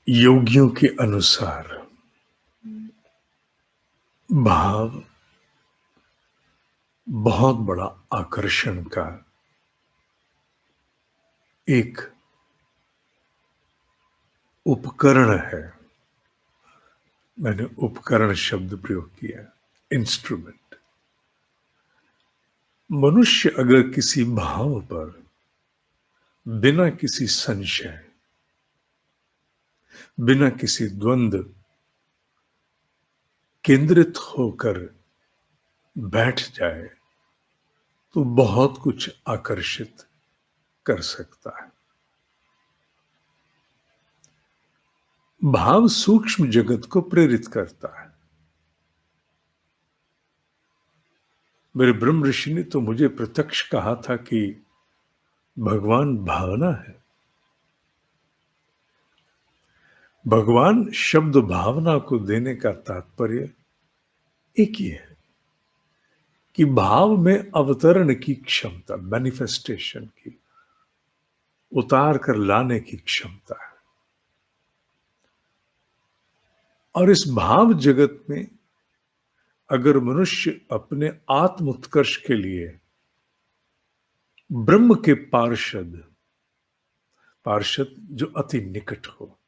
योगियों के अनुसार भाव बहुत बड़ा आकर्षण का एक उपकरण है। मैंने उपकरण शब्द प्रयोग किया, इंस्ट्रूमेंट। मनुष्य अगर किसी भाव पर बिना किसी संशय, बिना किसी द्वंद्व केंद्रित होकर बैठ जाए तो बहुत कुछ आकर्षित कर सकता है। भाव सूक्ष्म जगत को प्रेरित करता है। मेरे ब्रह्म ऋषि ने तो मुझे प्रत्यक्ष कहा था कि भगवान भावना है। भगवान शब्द भावना को देने का तात्पर्य एक ही है कि भाव में अवतरण की क्षमता, मैनिफेस्टेशन की, उतार कर लाने की क्षमता है। और इस भाव जगत में अगर मनुष्य अपने आत्म उत्कर्ष के लिए ब्रह्म के पार्षद जो अति निकट हो,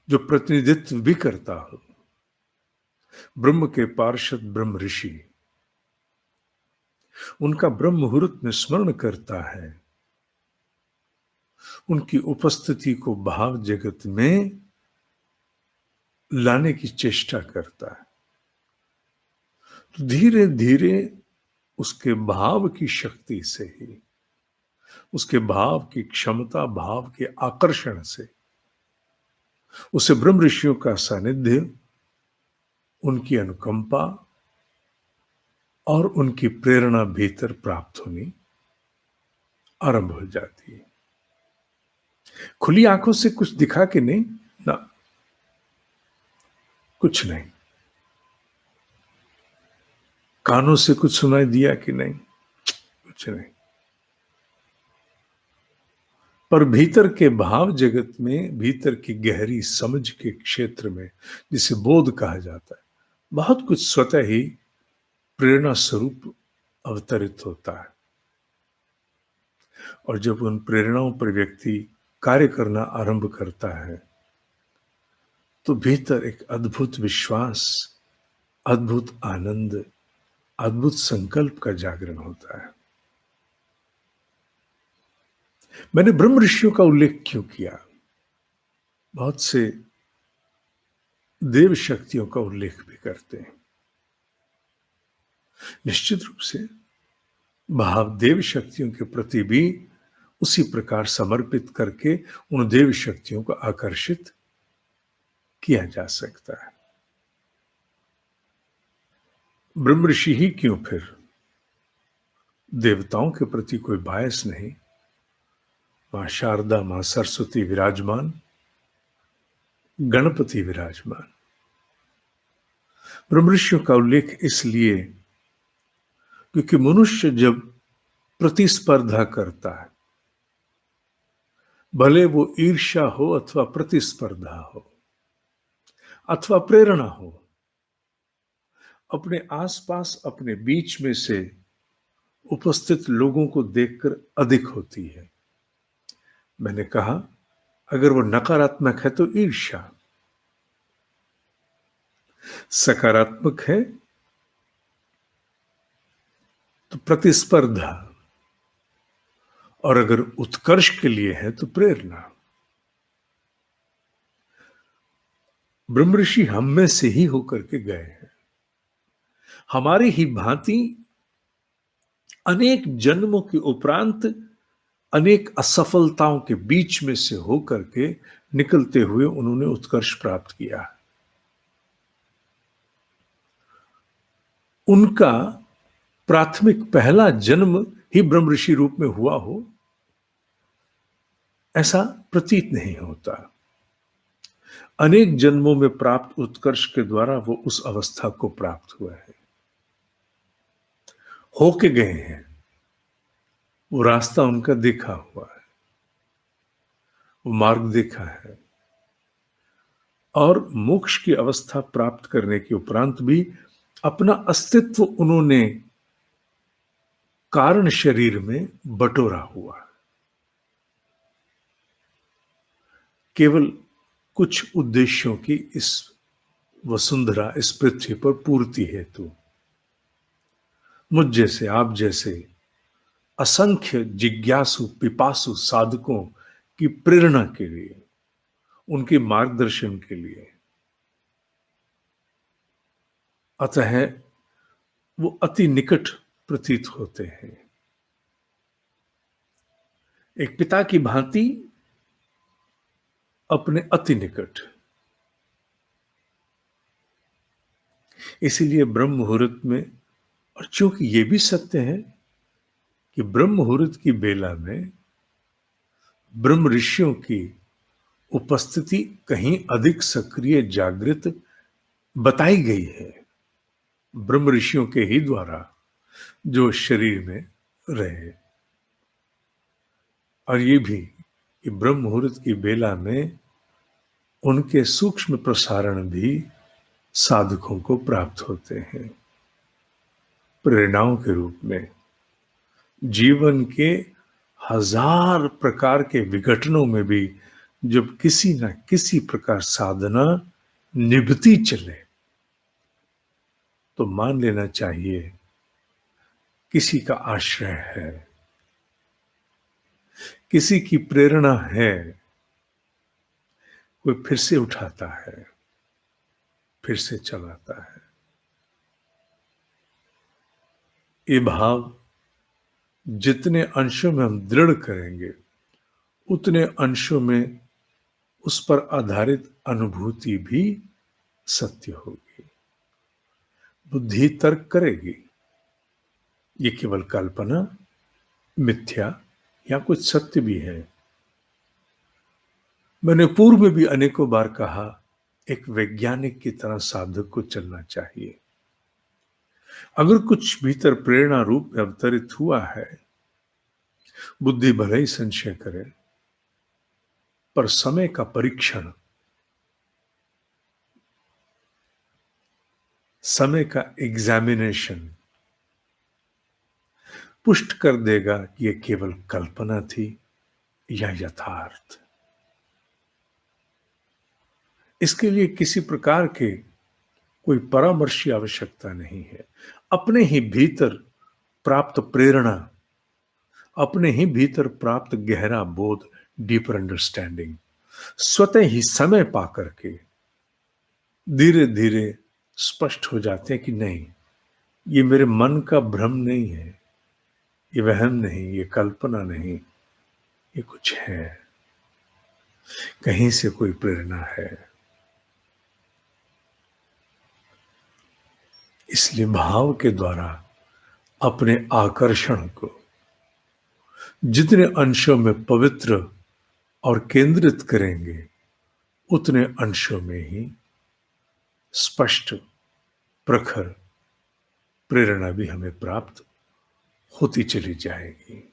जो प्रतिनिधित्व भी करता हो, ब्रह्म के पार्षद ब्रह्म ऋषि, उनका ब्रह्म मुहूर्त में स्मरण करता है, उनकी उपस्थिति को भाव जगत में लाने की चेष्टा करता है, तो धीरे धीरे उसके भाव की शक्ति से ही, उसके भाव की क्षमता, भाव के आकर्षण से उसे ब्रह्म ऋषियों का सानिध्य, उनकी अनुकंपा और उनकी प्रेरणा भीतर प्राप्त होनी आरंभ हो जाती है। खुली आंखों से कुछ दिखा कि नहीं ना, कुछ नहीं। कानों से कुछ सुनाई दिया कि नहीं, कुछ नहीं। पर भीतर के भाव जगत में, भीतर की गहरी समझ के क्षेत्र में, जिसे बोध कहा जाता है, बहुत कुछ स्वतः ही प्रेरणा स्वरूप अवतरित होता है। और जब उन प्रेरणाओं पर व्यक्ति कार्य करना आरंभ करता है तो भीतर एक अद्भुत विश्वास, अद्भुत आनंद, अद्भुत संकल्प का जागरण होता है। मैंने ब्रह्म ऋषियों का उल्लेख क्यों किया? बहुत से देव शक्तियों का उल्लेख भी करते हैं। निश्चित रूप से भाव देव शक्तियों के प्रति भी उसी प्रकार समर्पित करके उन देव शक्तियों को आकर्षित किया जा सकता है। ब्रह्म ऋषि ही क्यों, फिर देवताओं के प्रति कोई बायस नहीं। मां शारदा, मां सरस्वती विराजमान, गणपति विराजमान। ब्रह्म ऋषियों का उल्लेख इसलिए क्योंकि मनुष्य जब प्रतिस्पर्धा करता है, भले वो ईर्ष्या हो अथवा प्रतिस्पर्धा हो अथवा प्रेरणा हो, अपने आसपास, अपने बीच में से उपस्थित लोगों को देखकर अधिक होती है। मैंने कहा अगर वो नकारात्मक है तो ईर्ष्या, सकारात्मक है तो प्रतिस्पर्धा, और अगर उत्कर्ष के लिए है तो प्रेरणा। ब्रह्म ऋषि हम में से ही होकर के गए हैं। हमारी ही भांति अनेक जन्मों के उपरांत, अनेक असफलताओं के बीच में से होकर के निकलते हुए उन्होंने उत्कर्ष प्राप्त किया। उनका प्राथमिक पहला जन्म ही ब्रह्म ऋषि रूप में हुआ हो, ऐसा प्रतीत नहीं होता। अनेक जन्मों में प्राप्त उत्कर्ष के द्वारा वो उस अवस्था को प्राप्त हुआ है, होके गए हैं, वो रास्ता उनका देखा हुआ है। वो मार्ग देखा है और मोक्ष की अवस्था प्राप्त करने के उपरांत भी अपना अस्तित्व उन्होंने कारण शरीर में बटोरा हुआ। केवल कुछ उद्देश्यों की इस वसुंधरा, इस पृथ्वी पर पूर्ति हेतु मुझ जैसे, आप जैसे असंख्य जिज्ञासु पिपासु साधकों की प्रेरणा के लिए, उनके मार्गदर्शन के लिए। अतः वो अति निकट प्रतीत होते हैं, एक पिता की भांति अपने अति निकट। इसीलिए ब्रह्म मुहूर्त में, और चूंकि ये भी सत्य है कि ब्रह्म मुहूर्त की बेला में ब्रह्म ऋषियों की उपस्थिति कहीं अधिक सक्रिय जागृत बताई गई है, ब्रह्म ऋषियों के ही द्वारा जो शरीर में रहे। और ये भी कि ब्रह्म मुहूर्त की बेला में उनके सूक्ष्म प्रसारण भी साधकों को प्राप्त होते हैं, प्रेरणाओं के रूप में। जीवन के हजार प्रकार के विघटनों में भी जब किसी न किसी प्रकार साधना निभती चले तो मान लेना चाहिए किसी का आश्रय है, किसी की प्रेरणा है, कोई फिर से उठाता है, फिर से चलाता है। ये भाव जितने अंशों में हम दृढ़ करेंगे उतने अंशों में उस पर आधारित अनुभूति भी सत्य होगी। बुद्धि तर्क करेगी ये केवल कल्पना, मिथ्या या कुछ सत्य भी है। मैंने पूर्व में भी अनेकों बार कहा, एक वैज्ञानिक की तरह साधक को चलना चाहिए। अगर कुछ भीतर प्रेरणा रूप में अवतरित हुआ है, बुद्धि भले ही संशय करे, पर समय का परीक्षण, समय का एग्जामिनेशन पुष्ट कर देगा कि यह केवल कल्पना थी या यथार्थ। इसके लिए किसी प्रकार के कोई परामर्श की आवश्यकता नहीं है। अपने ही भीतर प्राप्त प्रेरणा, अपने ही भीतर प्राप्त गहरा बोध, डीपर अंडरस्टैंडिंग, स्वतः ही समय पा करके धीरे धीरे स्पष्ट हो जाते हैं कि नहीं, ये मेरे मन का भ्रम नहीं है, ये वहम नहीं, ये कल्पना नहीं, ये कुछ है, कहीं से कोई प्रेरणा है। इसलिए भाव के द्वारा अपने आकर्षण को जितने अंशों में पवित्र और केंद्रित करेंगे उतने अंशों में ही स्पष्ट प्रखर प्रेरणा भी हमें प्राप्त होती चली जाएगी।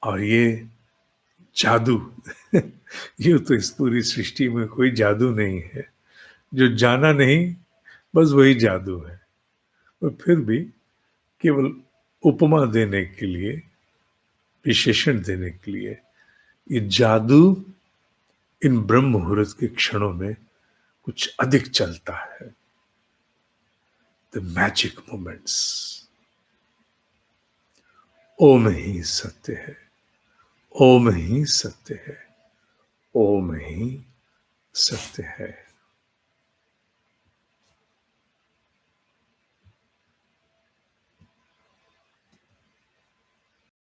और ये जादू ये तो इस पूरी सृष्टि में कोई जादू नहीं है, जो जाना नहीं बस वही जादू है। और फिर भी केवल उपमा देने के लिए, विशेषण देने के लिए, ये जादू इन ब्रह्म मुहूर्त के क्षणों में कुछ अधिक चलता है। The magic moments. ओम ही सत्य है, ओम ही सत्य है, ओम ही सत्य है।